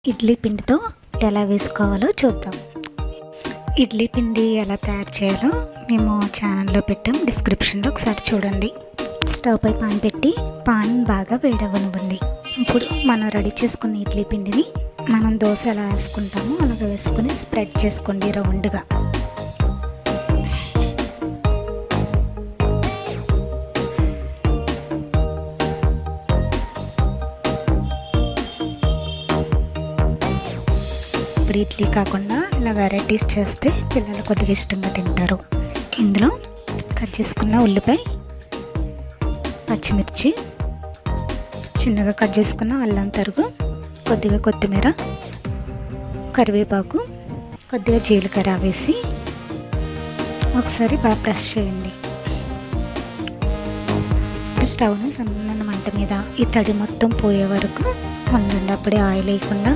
ఇడ్లీ పిండితో ఎలా వేసుకోవాలో చూద్దాం. ఇడ్లీ పిండి ఎలా తయారు చేయాలో మేము ఛానల్లో పెట్టాం, డిస్క్రిప్షన్లో ఒకసారి చూడండి. స్టవ్ పై పాన్ పెట్టి పాన్ బాగా వేడవనివ్వండి. ఇప్పుడు మనం రెడీ చేసుకున్న ఇడ్లీ పిండిని మనం దోశ ఎలా వేసుకుంటామో అలాగ వేసుకొని స్ప్రెడ్ చేసుకోండి రౌండ్గా. ఇప్పుడు ఇడ్లీ కాకుండా ఇలా వెరైటీస్ చేస్తే పిల్లలు కొద్దిగా ఇష్టంగా తింటారు. ఇందులో కట్ చేసుకున్న ఉల్లిపాయ, పచ్చిమిర్చి, చిన్నగా కట్ చేసుకున్న అల్లం తరుగు, కొద్దిగా కొత్తిమీర, కరివేపాకు, కొద్దిగా జీలకర్ర వేసి ఒకసారి బాగా ప్రెస్ చేయండి. స్టవ్ని సన్నని మంట మీద ఈ తడి మొత్తం పోయే వరకు ఉండండి. అప్పుడే ఆయిల్ వేయకుండా